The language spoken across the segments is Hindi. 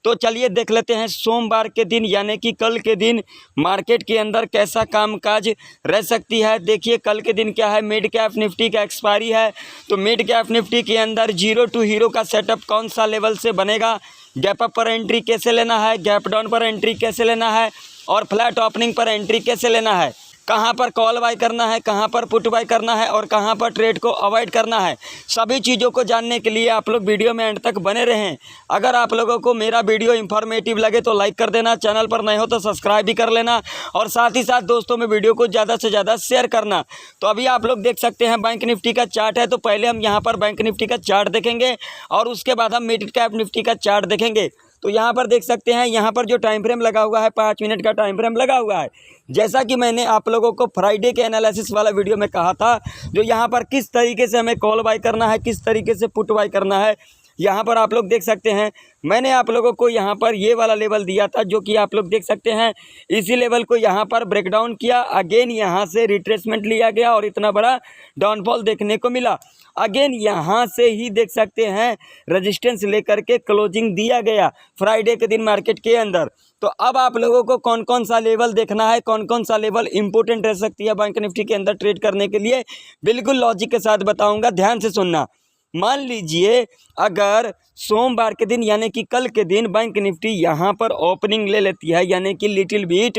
तो चलिए देख लेते हैं सोमवार के दिन यानी कि कल के दिन मार्केट के अंदर कैसा कामकाज रह सकती है। देखिए कल के दिन क्या है, मिड कैप निफ्टी का एक्सपायरी है, तो मिड कैप निफ्टी के अंदर जीरो टू हीरो का सेटअप कौन सा लेवल से बनेगा, गैप अप पर एंट्री कैसे लेना है, गैप डाउन पर एंट्री कैसे लेना है और फ्लैट ओपनिंग पर एंट्री कैसे लेना है, कहां पर कॉल बाय करना है, कहां पर पुट बाय करना है और कहां पर ट्रेड को अवॉइड करना है। सभी चीज़ों को जानने के लिए आप लोग वीडियो में एंड तक बने रहें। अगर आप लोगों को मेरा वीडियो इन्फॉर्मेटिव लगे तो लाइक कर देना, चैनल पर नए हो तो सब्सक्राइब भी कर लेना और साथ ही साथ दोस्तों में वीडियो को ज़्यादा से ज़्यादा शेयर करना। तो अभी आप लोग देख सकते हैं बैंक निफ्टी का चार्ट है, तो पहले हम यहाँ पर बैंक निफ्टी का चार्ट देखेंगे और उसके बाद हम मिड कैप निफ्टी का चार्ट देखेंगे। तो यहाँ पर देख सकते हैं, यहाँ पर जो टाइम फ्रेम लगा हुआ है 5 मिनट का टाइम फ्रेम लगा हुआ है। जैसा कि मैंने आप लोगों को फ्राइडे के एनालिसिस वाला वीडियो में कहा था, जो यहाँ पर किस तरीके से हमें कॉल बाय करना है, किस तरीके से पुट बाय करना है, यहाँ पर आप लोग देख सकते हैं मैंने आप लोगों को यहाँ पर ये वाला लेवल दिया था, जो कि आप लोग देख सकते हैं इसी लेवल को यहाँ पर ब्रेकडाउन किया, अगेन यहाँ से रिट्रेसमेंट लिया गया और इतना बड़ा डाउनफॉल देखने को मिला। अगेन यहाँ से ही देख सकते हैं रेजिस्टेंस लेकर के क्लोजिंग दिया गया फ्राइडे के दिन मार्केट के अंदर। तो अब आप लोगों को कौन कौन सा लेवल देखना है, कौन कौन सा लेवल इंपॉर्टेंट रह सकती है बैंक निफ्टी के अंदर ट्रेड करने के लिए, बिल्कुल लॉजिक के साथ बताऊंगा, ध्यान से सुनना। मान लीजिए अगर सोमवार के दिन यानी कि कल के दिन बैंक निफ्टी यहाँ पर ओपनिंग ले लेती है, यानी कि लिटिल बिट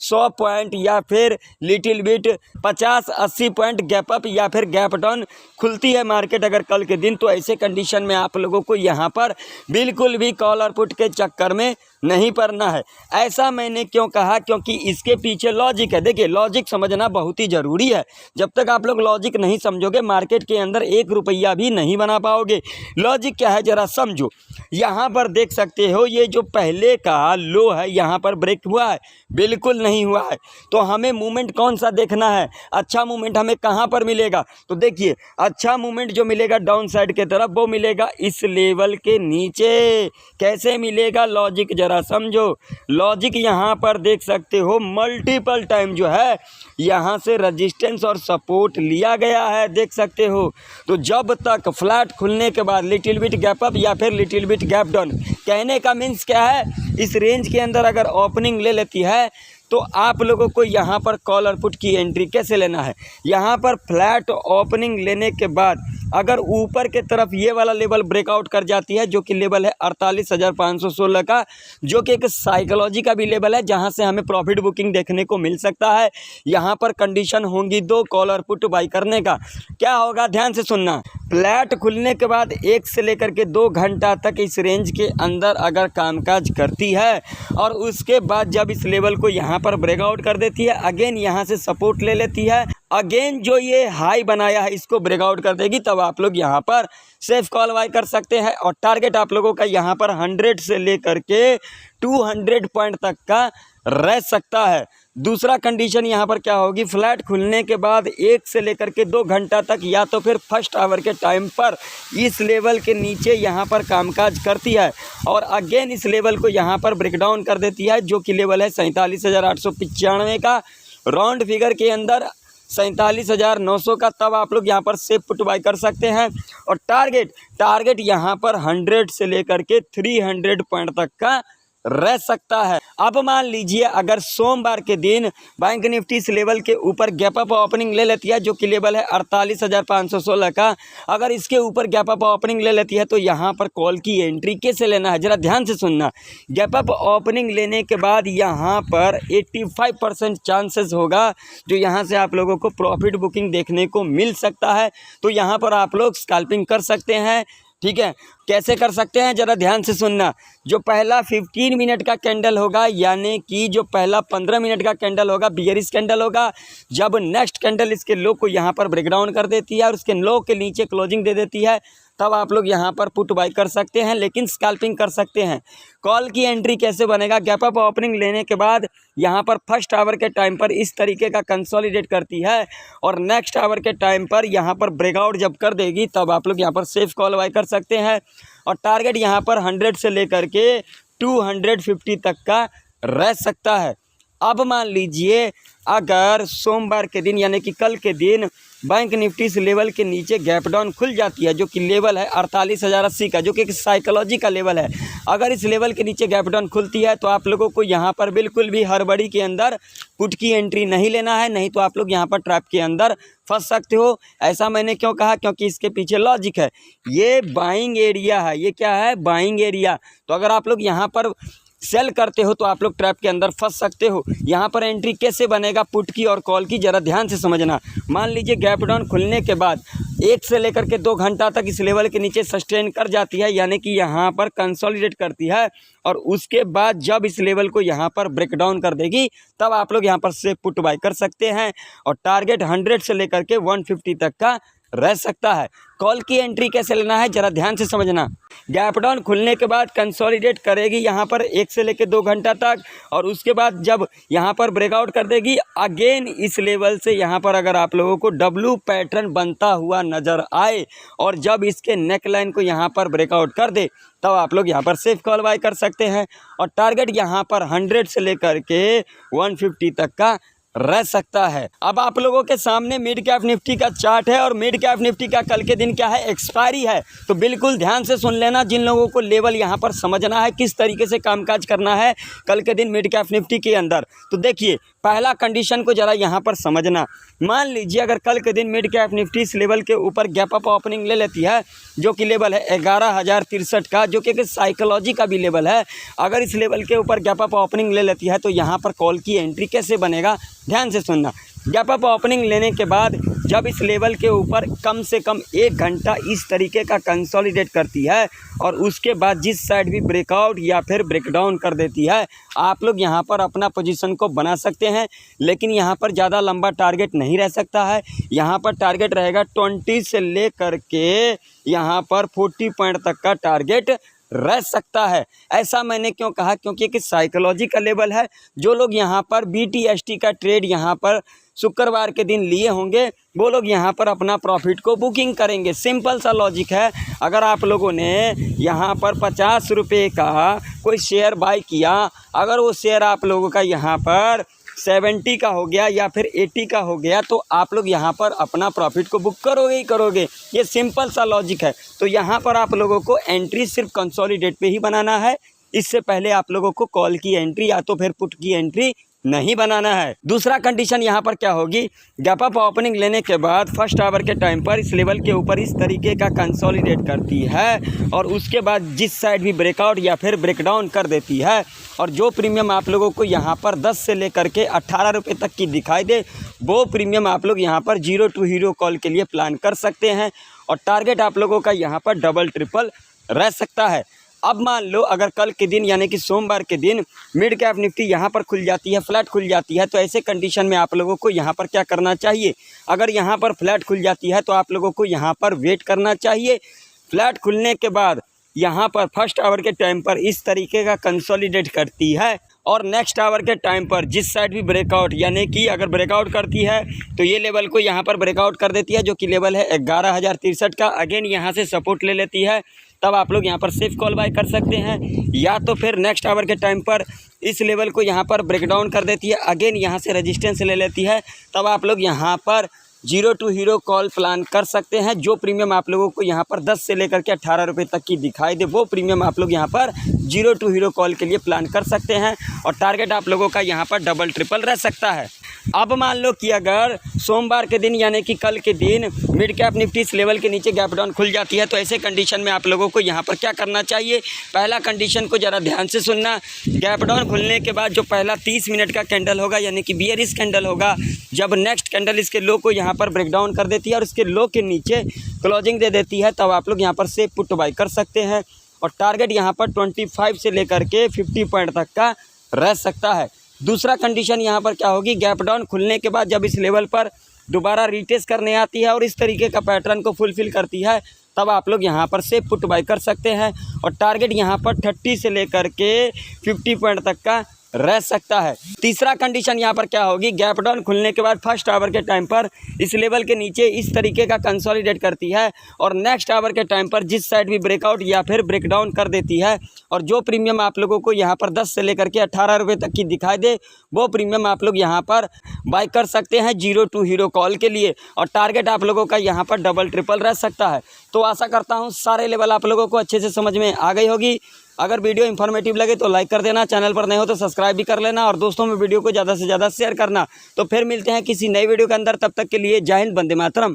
100 पॉइंट या फिर little bit 50-80 point gap up या फिर गैप डाउन खुलती है मार्केट अगर कल के दिन, तो ऐसे कंडीशन में आप लोगों को यहाँ पर बिल्कुल भी कॉल और पुट के चक्कर में नहीं पड़ना है। ऐसा मैंने क्यों कहा, क्योंकि इसके पीछे लॉजिक है। देखिए लॉजिक समझना बहुत ही ज़रूरी है। जब तक आप लोग लॉजिक नहीं समझोगे मार्केट के अंदर 1 रुपया भी नहीं बना पाओगे। लॉजिक क्या है जरा समझो। यहाँ पर देख सकते हो ये जो पहले का लो है यहाँ पर ब्रेक हुआ है, बिल्कुल नहीं हुआ है। तो हमें मूवमेंट कौन सा देखना है, अच्छा मूवमेंट हमें कहाँ पर मिलेगा, तो देखिए अच्छा मूवमेंट जो मिलेगा डाउन साइड के तरफ वो मिलेगा इस लेवल के नीचे। कैसे मिलेगा, लॉजिक जरा समझो। लॉजिक यहाँ पर देख सकते हो मल्टीपल टाइम जो है यहाँ से रेजिस्टेंस और सपोर्ट लिया गया है, देख सकते हो। तो जब तक फ्लैट खुलने के बाद लिटिल बिट गैप अप या फिर लिटिल बिट गैप डाउन, कहने का मीन्स क्या है, इस रेंज के अंदर अगर ओपनिंग ले लेती है तो आप लोगों को यहाँ पर कॉल और पुट की एंट्री कैसे लेना है। यहाँ पर फ्लैट ओपनिंग लेने के बाद अगर ऊपर के तरफ ये वाला लेवल ब्रेकआउट कर जाती है, जो कि लेवल है 48,516 का, जो कि एक साइकोलॉजी का भी लेवल है जहाँ से हमें प्रॉफिट बुकिंग देखने को मिल सकता है। यहाँ पर कंडीशन होंगी 2 कॉल और पुट बाई करने का। क्या होगा, ध्यान से सुनना। फ्लैट खुलने के बाद 1 से लेकर के 2 घंटा तक इस रेंज के अंदर अगर कामकाज करती है और उसके बाद जब इस लेवल को यहाँ पर ब्रेकआउट कर देती है, अगेन यहाँ से सपोर्ट ले लेती है, अगेन जो ये हाई बनाया है इसको ब्रेकआउट कर देगी, तब आप लोग यहाँ पर सेफ कॉल बाय कर सकते हैं। और टारगेट आप लोगों का यहाँ पर 100 से लेकर के 200 पॉइंट तक का रह सकता है। दूसरा कंडीशन यहाँ पर क्या होगी, फ्लैट खुलने के बाद 1 से लेकर के 2 घंटा तक या तो फिर फर्स्ट आवर के टाइम पर इस लेवल के नीचे यहाँ पर कामकाज करती है और अगेन इस लेवल को यहाँ पर ब्रेकडाउन कर देती है, जो कि लेवल है 47,895 का, राउंड फिगर के अंदर 47,900 का, तब आप लोग यहाँ पर सेफ पुट बाय कर सकते हैं। और टारगेट यहाँ पर 100 से लेकर के 300 पॉइंट तक का रह सकता है। अब मान लीजिए अगर सोमवार के दिन बैंक निफ्टी इस लेवल के ऊपर गैप अप ओपनिंग ले लेती है, जो कि लेवल है 48,516 का, अगर इसके ऊपर गैप अप ओपनिंग ले लेती है तो यहाँ पर कॉल की एंट्री कैसे लेना है, जरा ध्यान से सुनना। गैप अप ओपनिंग लेने के बाद यहाँ पर 85% चांसेस होगा जो यहाँ से आप लोगों को प्रॉफिट बुकिंग देखने को मिल सकता है। तो यहाँ पर आप लोग स्कैल्पिंग कर सकते हैं, ठीक है। कैसे कर सकते हैं, जरा ध्यान से सुनना। जो पहला 15 मिनट का कैंडल होगा, यानी कि जो पहला 15 मिनट का कैंडल होगा बियरिश कैंडल होगा, जब नेक्स्ट कैंडल इसके लो को यहाँ पर ब्रेकडाउन कर देती है और उसके लो के नीचे क्लोजिंग दे देती है, तब आप लोग यहाँ पर पुट बाय कर सकते हैं, लेकिन स्कैल्पिंग कर सकते हैं। कॉल की एंट्री कैसे बनेगा, गैप अप ओपनिंग लेने के बाद यहाँ पर फर्स्ट आवर के टाइम पर इस तरीके का कंसोलिडेट करती है और नेक्स्ट आवर के टाइम पर यहाँ पर ब्रेकआउट जब कर देगी, तब आप लोग यहाँ पर सेफ कॉल बाय कर सकते हैं। और टारगेट यहाँ पर 100 से लेकर के 250 तक का रह सकता है। अब मान लीजिए अगर सोमवार के दिन यानी कि कल के दिन बैंक निफ्टी इस लेवल के नीचे गैप डाउन खुल जाती है, जो कि लेवल है 48,080 का, जो कि एक साइकोलॉजी का लेवल है। अगर इस लेवल के नीचे गैप डाउन खुलती है तो आप लोगों को यहाँ पर बिल्कुल भी हड़बड़ी के अंदर पुट की एंट्री नहीं लेना है, नहीं तो आप लोग यहाँ पर ट्रैप के अंदर फंस सकते हो। ऐसा मैंने क्यों कहा, क्योंकि इसके पीछे लॉजिक है। ये बाइंग एरिया है, ये क्या है, बाइंग एरिया। तो अगर आप लोग यहाँ पर सेल करते हो तो आप लोग ट्रैप के अंदर फंस सकते हो। यहाँ पर एंट्री कैसे बनेगा पुट की और कॉल की, ज़रा ध्यान से समझना। मान लीजिए गैप डाउन खुलने के बाद 1 से लेकर के 2 घंटा तक इस लेवल के नीचे सस्टेन कर जाती है, यानी कि यहाँ पर कंसोलिडेट करती है, और उसके बाद जब इस लेवल को यहाँ पर ब्रेक डाउन कर देगी तब आप लोग यहाँ पर से पुट बाय कर सकते हैं। और टारगेट 100 से लेकर के 150 तक का रह सकता है। कॉल की एंट्री कैसे लेना है, ज़रा ध्यान से समझना। गैप डाउन खुलने के बाद कंसोलिडेट करेगी यहाँ पर 1 से लेकर 2 घंटा तक, और उसके बाद जब यहाँ पर ब्रेकआउट कर देगी अगेन इस लेवल से, यहाँ पर अगर आप लोगों को डब्लू पैटर्न बनता हुआ नज़र आए और जब इसके नेक लाइन को यहाँ पर ब्रेकआउट कर दे तब आप लोग यहाँ पर सेफ कॉल बाय कर सकते हैं। और टारगेट यहाँ पर 100 से लेकर के 150 तक का रह सकता है। अब आप लोगों के सामने मिड कैप निफ्टी का चार्ट है, और मिड कैप निफ्टी का कल के दिन क्या है, एक्सपायरी है। तो बिल्कुल ध्यान से सुन लेना, जिन लोगों को लेवल यहाँ पर समझना है, किस तरीके से कामकाज करना है कल के दिन मिड कैप निफ्टी के अंदर। तो देखिए, पहला कंडीशन को ज़रा यहाँ पर समझना। मान लीजिए अगर कल के दिन मिड कैप निफ्टी इस लेवल के ऊपर गैप अप ओपनिंग ले लेती है, जो कि लेवल है 11,063 का, जो कि एक साइकोलॉजी का भी लेवल है। अगर इस लेवल के ऊपर गैप अप ओपनिंग ले लेती है तो यहाँ पर कॉल की एंट्री कैसे बनेगा, ध्यान से सुनना। गैप अप ओपनिंग लेने के बाद जब इस लेवल के ऊपर कम से कम 1 घंटा इस तरीके का कंसोलिडेट करती है, और उसके बाद जिस साइड भी ब्रेकआउट या फिर ब्रेकडाउन कर देती है, आप लोग यहाँ पर अपना पोजीशन को बना सकते हैं। लेकिन यहाँ पर ज़्यादा लंबा टारगेट नहीं रह सकता है। यहाँ पर टारगेट रहेगा 20 से ले कर के यहाँ पर 40 पॉइंट तक का टारगेट रह सकता है। ऐसा मैंने क्यों कहा, क्योंकि एक साइकोलॉजी का लेवल है। जो लोग यहाँ पर BTST का ट्रेड यहाँ पर शुक्रवार के दिन लिए होंगे, वो लोग यहाँ पर अपना प्रॉफिट को बुकिंग करेंगे। सिंपल सा लॉजिक है। अगर आप लोगों ने यहाँ पर 50 रुपये का कोई शेयर बाय किया, अगर वो शेयर आप लोगों का यहाँ पर 70 का हो गया या फिर 80 का हो गया, तो आप लोग यहाँ पर अपना प्रॉफिट को बुक करोगे ही करोगे। ये सिंपल सा लॉजिक है। तो यहाँ पर आप लोगों को एंट्री सिर्फ कंसोलिडेट पे ही बनाना है। इससे पहले आप लोगों को कॉल की एंट्री या तो फिर पुट की एंट्री नहीं बनाना है। दूसरा कंडीशन यहाँ पर क्या होगी, गैप अप ओपनिंग लेने के बाद फर्स्ट आवर के टाइम पर इस लेवल के ऊपर इस तरीके का कंसोलिडेट करती है, और उसके बाद जिस साइड भी ब्रेकआउट या फिर ब्रेकडाउन कर देती है, और जो प्रीमियम आप लोगों को यहाँ पर 10 से लेकर के 18 रुपये तक की दिखाई दे, वो प्रीमियम आप लोग यहाँ पर 0 टू हीरो कॉल के लिए प्लान कर सकते हैं। और टारगेट आप लोगों का यहाँ पर डबल ट्रिपल रह सकता है। अब मान लो अगर कल के दिन यानी कि सोमवार के दिन मिड कैप निफ्टी यहाँ पर खुल जाती है, फ्लैट खुल जाती है, तो ऐसे कंडीशन में आप लोगों को यहाँ पर क्या करना चाहिए। अगर यहाँ पर फ्लैट खुल जाती है तो आप लोगों को यहाँ पर वेट करना चाहिए। फ्लैट खुलने के बाद यहाँ पर फर्स्ट आवर के टाइम पर इस तरीके का कंसोलिडेट करती है, और नेक्स्ट आवर के टाइम पर जिस साइड भी ब्रेकआउट यानी कि अगर ब्रेकआउट करती है तो ये लेवल को यहाँ पर ब्रेकआउट कर देती है, जो कि लेवल है 11,063 का। अगेन यहाँ से सपोर्ट ले लेती है, तब आप लोग यहाँ पर सेफ कॉल बाय कर सकते हैं। या तो फिर नेक्स्ट आवर के टाइम पर इस लेवल को यहाँ पर ब्रेकडाउन कर देती है, अगेन यहाँ से रेजिस्टेंस ले लेती है, तब आप लोग यहाँ पर 0 टू हीरो कॉल प्लान कर सकते हैं। जो प्रीमियम आप लोगों को यहाँ पर 10 से लेकर के 18 रुपये तक की दिखाई दे, वो प्रीमियम आप लोग यहाँ पर 0 टू हीरो कॉल के लिए प्लान कर सकते हैं, और टारगेट आप लोगों का यहाँ पर डबल ट्रिपल रह सकता है। अब मान लो कि अगर सोमवार के दिन यानी कि कल के दिन मिड कैप निफ्टी इस लेवल के नीचे गैप डाउन खुल जाती है, तो ऐसे कंडीशन में आप लोगों को यहाँ पर क्या करना चाहिए। पहला कंडीशन को ज़रा ध्यान से सुनना। गैप डाउन खुलने के बाद जो पहला 30 मिनट का कैंडल होगा यानी कि बियरिश कैंडल होगा, जब नेक्स्ट कैंडल इसके लो को यहाँ पर ब्रेकडाउन कर देती है और इसके लो के नीचे क्लोजिंग दे देती है, तब आप लोग यहाँ पर से पुट बाय कर सकते हैं, और टारगेट यहाँ पर 25 से लेकर के 50 पॉइंट तक का रह सकता है। दूसरा कंडीशन यहाँ पर क्या होगी, गैप डाउन खुलने के बाद जब इस लेवल पर दोबारा रिटेस्ट करने आती है और इस तरीके का पैटर्न को फुलफिल करती है, तब आप लोग यहाँ पर से पुट बाय कर सकते हैं, और टारगेट यहाँ पर 30 से लेकर के 50 पॉइंट तक का रह सकता है। तीसरा कंडीशन यहाँ पर क्या होगी, गैप डाउन खुलने के बाद फर्स्ट आवर के टाइम पर इस लेवल के नीचे इस तरीके का कंसोलिडेट करती है और नेक्स्ट आवर के टाइम पर जिस साइड भी ब्रेकआउट या फिर ब्रेकडाउन कर देती है और जो प्रीमियम आप लोगों को यहाँ पर 10 से लेकर के 18 रुपये तक की दिखाई दे वो प्रीमियम आप लोग यहाँ पर बाय कर सकते हैं 0 to हीरो कॉल के लिए। और टारगेट आप लोगों का यहाँ पर डबल ट्रिपल रह सकता है। तो आशा करता हूँ सारे लेवल आप लोगों को अच्छे से समझ में आ गई होगी। अगर वीडियो इन्फॉर्मेटिव लगे तो लाइक कर देना, चैनल पर नए हो तो सब्सक्राइब भी कर लेना और दोस्तों में वीडियो को ज़्यादा से ज़्यादा शेयर करना। तो फिर मिलते हैं किसी नई वीडियो के अंदर, तब तक के लिए जय हिंद, वंदे मातरम।